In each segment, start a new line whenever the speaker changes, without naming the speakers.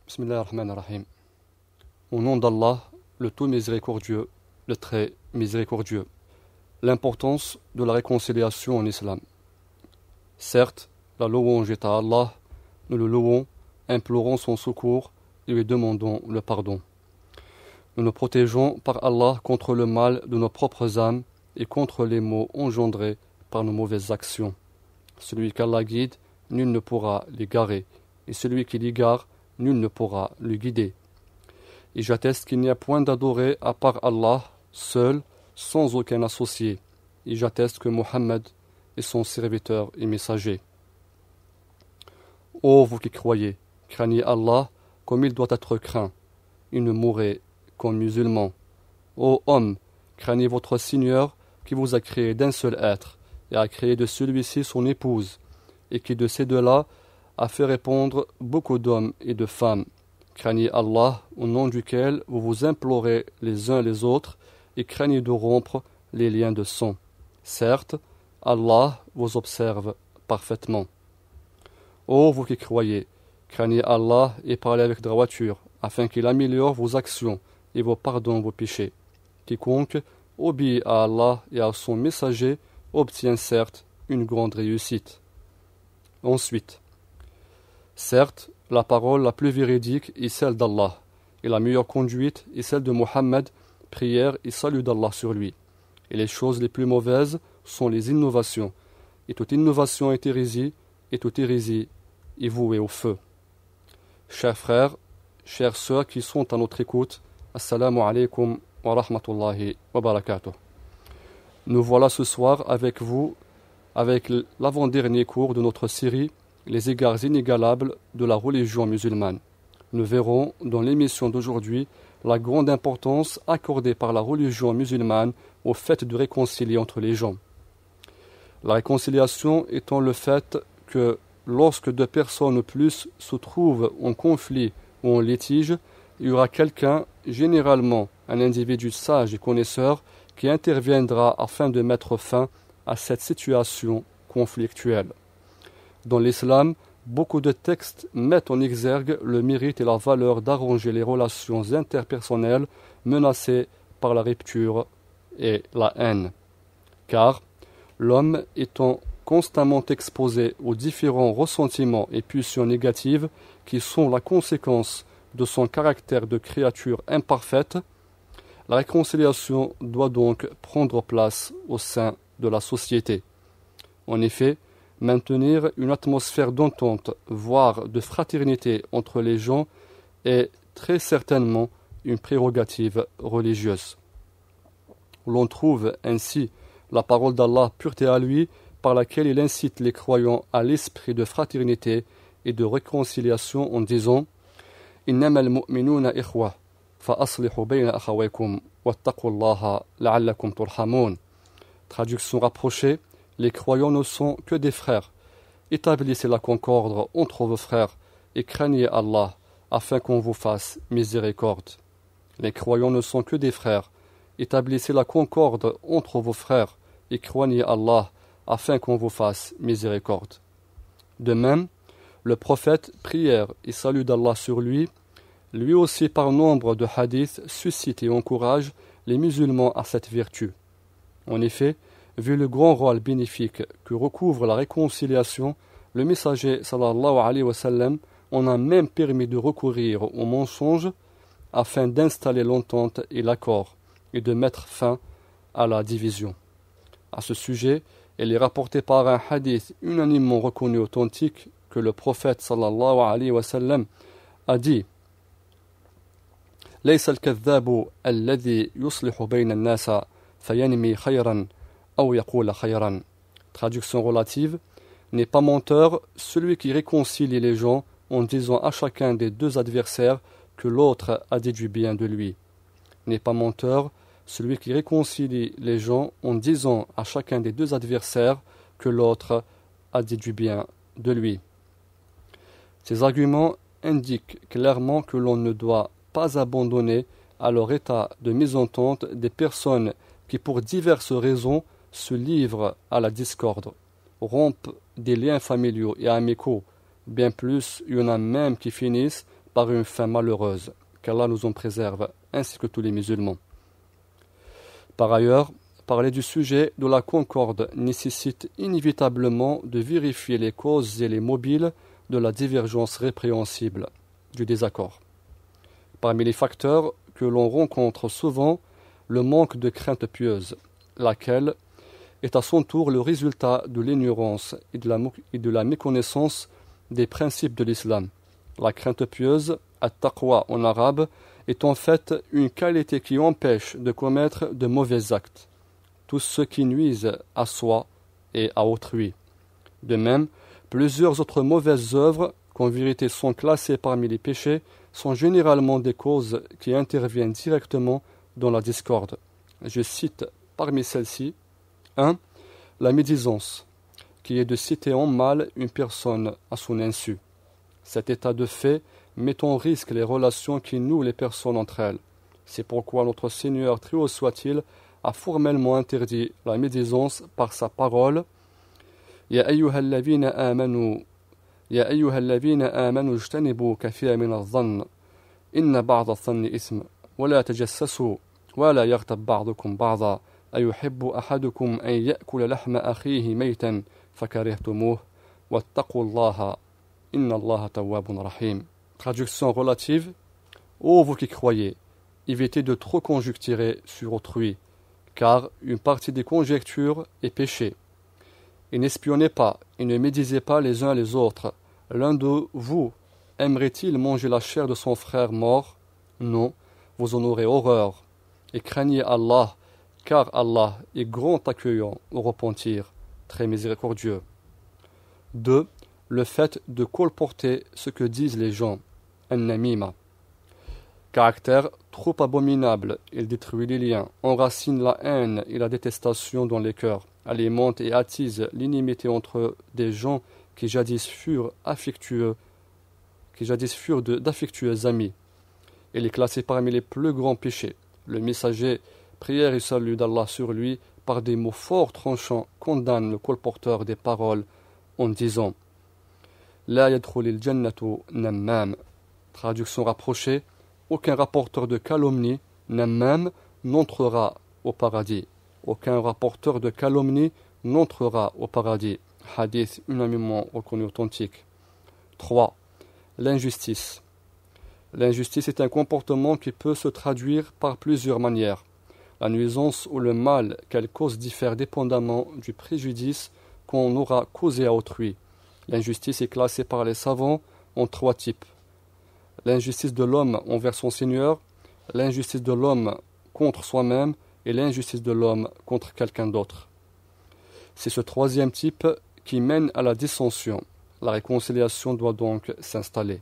Bismillah ar-Rahman ar-Rahim. Au nom d'Allah, le tout miséricordieux, le très miséricordieux. L'importance de la réconciliation en islam. Certes, la louange est à Allah, nous le louons, implorons son secours et lui demandons le pardon. Nous nous protégeons par Allah contre le mal de nos propres âmes et contre les maux engendrés par nos mauvaises actions. Celui qu'Allah guide, nul ne pourra l'égarer, et celui qui l'égare, nul ne pourra le guider. Et j'atteste qu'il n'y a point d'adoré à part Allah, seul, sans aucun associé. Et j'atteste que Mohammed est son serviteur et messager. Ô vous qui croyez, craignez Allah comme il doit être craint, et ne mourrez comme musulmans. Ô hommes, craignez votre Seigneur qui vous a créé d'un seul être, et a créé de celui-ci son épouse, et qui de ces deux-là a fait répondre beaucoup d'hommes et de femmes. Craignez Allah, au nom duquel vous vous implorez les uns les autres, et craignez de rompre les liens de sang. Certes, Allah vous observe parfaitement. Ô vous qui croyez, craignez Allah et parlez avec droiture, afin qu'il améliore vos actions et vous pardonne vos péchés. Quiconque obéit à Allah et à son messager obtient certes une grande réussite. Ensuite, certes, la parole la plus véridique est celle d'Allah, et la meilleure conduite est celle de Mohammed, prière et salut d'Allah sur lui. Et les choses les plus mauvaises sont les innovations, et toute innovation est hérésie, et toute hérésie est vouée au feu. Chers frères, chères sœurs qui sont à notre écoute, Assalamu alaikum wa rahmatullahi wa barakatuh. Nous voilà ce soir avec vous, avec l'avant-dernier cours de notre série Les égards inégalables de la religion musulmane. Nous verrons dans l'émission d'aujourd'hui la grande importance accordée par la religion musulmane au fait de réconcilier entre les gens. La réconciliation étant le fait que lorsque deux personnes ou plus se trouvent en conflit ou en litige, il y aura quelqu'un, généralement un individu sage et connaisseur, qui interviendra afin de mettre fin à cette situation conflictuelle. Dans l'islam, beaucoup de textes mettent en exergue le mérite et la valeur d'arranger les relations interpersonnelles menacées par la rupture et la haine. Car l'homme étant constamment exposé aux différents ressentiments et pulsions négatives qui sont la conséquence de son caractère de créature imparfaite, la réconciliation doit donc prendre place au sein de la société. En effet, maintenir une atmosphère d'entente, voire de fraternité entre les gens est très certainement une prérogative religieuse. L'on trouve ainsi la parole d'Allah pureté à lui, par laquelle il incite les croyants à l'esprit de fraternité et de réconciliation en disant « Innamal mu'minuna ikhwa, fa aslihu bayna akhawaykum, wattaqullaha la'allakum turhamun » Traduction rapprochée, les croyants ne sont que des frères. Établissez la concorde entre vos frères et craignez Allah, afin qu'on vous fasse miséricorde. Les croyants ne sont que des frères. Établissez la concorde entre vos frères et craignez Allah, afin qu'on vous fasse miséricorde. De même, le prophète, prière et salut d'Allah sur lui, lui aussi par nombre de hadiths suscite et encourage les musulmans à cette vertu. En effet, vu le grand rôle bénéfique que recouvre la réconciliation, le messager sallallahu alayhi wa sallam en a même permis de recourir au mensonge afin d'installer l'entente et l'accord et de mettre fin à la division. À ce sujet, il est rapporté par un hadith unanimement reconnu authentique que le prophète sallallahu alayhi wa sallam a dit ليس الكذاب الذي يصلح بين الناس فينمي خيرا أو يقول خيرا. Traduction relative, n'est pas menteur celui qui réconcilie les gens en disant à chacun des deux adversaires que l'autre a dit du bien de lui. N'est pas menteur celui qui réconcilie les gens en disant à chacun des deux adversaires que l'autre a dit du bien de lui. Ces arguments indiquent clairement que l'on ne doit pas abandonner à leur état de mésentente des personnes qui, pour diverses raisons, se livrent à la discorde, rompent des liens familiaux et amicaux. Bien plus, il y en a même qui finissent par une fin malheureuse, qu'Allah nous en préserve, ainsi que tous les musulmans. Par ailleurs, parler du sujet de la concorde nécessite inévitablement de vérifier les causes et les mobiles de la divergence répréhensible, du désaccord. Parmi les facteurs que l'on rencontre souvent, le manque de crainte pieuse, laquelle est à son tour le résultat de l'ignorance et de la méconnaissance des principes de l'islam. La crainte pieuse, at-taqwa en arabe, est en fait une qualité qui empêche de commettre de mauvais actes, tous ceux qui nuisent à soi et à autrui. De même, plusieurs autres mauvaises œuvres, qu'en vérité sont classées parmi les péchés, sont généralement des causes qui interviennent directement dans la discorde. Je cite parmi celles-ci 1. La médisance, qui est de citer en mal une personne à son insu. Cet état de fait met en risque les relations qui nouent les personnes entre elles. C'est pourquoi notre Seigneur, très haut soit-il, a formellement interdit la médisance par sa parole. Ya ayyuhalladhina amanu ijtanibu kathiran min adh-dhann inna ba'da adh-dhanni ithm wa la tajassasu wa la yaghtab ba'dukum ba'dha ayuhibbu ahadukum an ya'kula lahma akhihi maytan fakarihtumuh wattaqullaha inna Allaha tawwabun rahim. Traduction relative. Ô vous qui croyez, évitez de trop conjecturer sur autrui, car une partie des conjectures est péché. Et n'espionnez pas, et ne médisez pas les uns les autres. L'un de vous aimerait-il manger la chair de son frère mort? Non, vous en aurez horreur. Et craignez Allah, car Allah est grand accueillant au repentir, très miséricordieux. 2. Le fait de colporter ce que disent les gens. An-namima. Caractère trop abominable, il détruit les liens, enracine la haine et la détestation dans les cœurs, alimente et attise l'inimité entre des gens qui jadis furent d'affectueux amis. Il est classé parmi les plus grands péchés. Le messager, prière et salut d'Allah sur lui, par des mots forts tranchants, condamne le colporteur des paroles en disant La yadkhulil jannatu nammam. Traduction rapprochée. Aucun rapporteur de calomnie, nammam, n'entrera au paradis. Aucun rapporteur de calomnie n'entrera au paradis. Hadith unanimement reconnu authentique. 3. L'injustice. L'injustice est un comportement qui peut se traduire par plusieurs manières. La nuisance ou le mal qu'elle cause diffère dépendamment du préjudice qu'on aura causé à autrui. L'injustice est classée par les savants en 3 types. L'injustice de l'homme envers son Seigneur, l'injustice de l'homme contre soi-même et l'injustice de l'homme contre quelqu'un d'autre. C'est ce 3e type qui mène à la dissension. La réconciliation doit donc s'installer.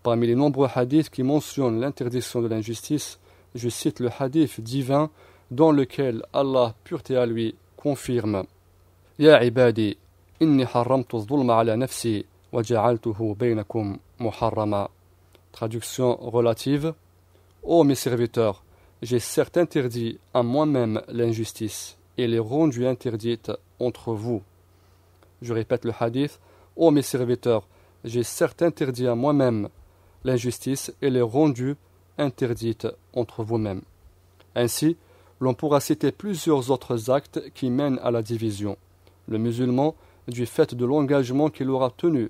Parmi les nombreux hadiths qui mentionnent l'interdiction de l'injustice, je cite le hadith divin dans lequel Allah, pureté à lui, confirme Ya ibadi, inni harramtu adh-dhulma ala nafsi wa ja'altuhu baynakum muharrama. Traduction relative. Ô mes serviteurs, j'ai certes interdit à moi-même l'injustice et l'ai rendue interdite entre vous. Je répète le hadith. Ô mes serviteurs, j'ai certes interdit à moi-même l'injustice et l'ai rendue interdite entre vous-mêmes. Ainsi, l'on pourra citer plusieurs autres actes qui mènent à la division. Le musulman, du fait de l'engagement qu'il aura tenu,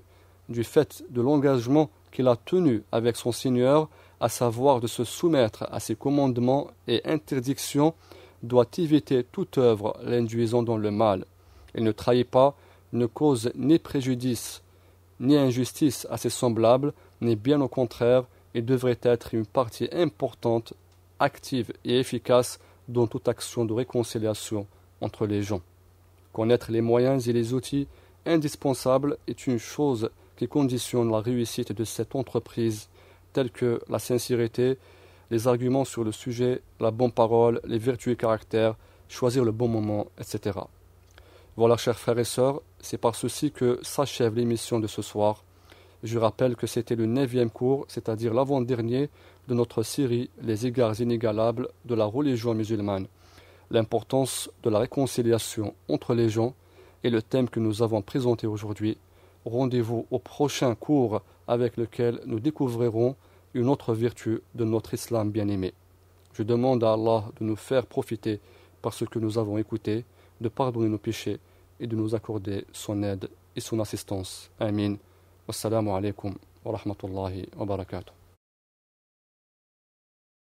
qu'il a tenu avec son Seigneur, à savoir de se soumettre à ses commandements et interdictions, doit éviter toute œuvre l'induisant dans le mal. Il ne trahit pas, ne cause ni préjudice, ni injustice à ses semblables, ni bien au contraire, il devrait être une partie importante, active et efficace dans toute action de réconciliation entre les gens. Connaître les moyens et les outils indispensables est une chose qui conditionne la réussite de cette entreprise, telles que la sincérité, les arguments sur le sujet, la bonne parole, les vertus et caractères, choisir le bon moment, etc. Voilà, chers frères et sœurs, c'est par ceci que s'achève l'émission de ce soir. Je rappelle que c'était le 9e cours, c'est-à-dire l'avant-dernier de notre série Les égards inégalables de la religion musulmane. L'importance de la réconciliation entre les gens est le thème que nous avons présenté aujourd'hui. rendez-vous au prochain cours avec lequel nous découvrirons une autre vertu de notre islam bien-aimé. Je demande à Allah de nous faire profiter par ce que nous avons écouté, de pardonner nos péchés et de nous accorder son aide et son assistance. Amin. Wassalamu alaikum wa rahmatullahi wa barakatuh.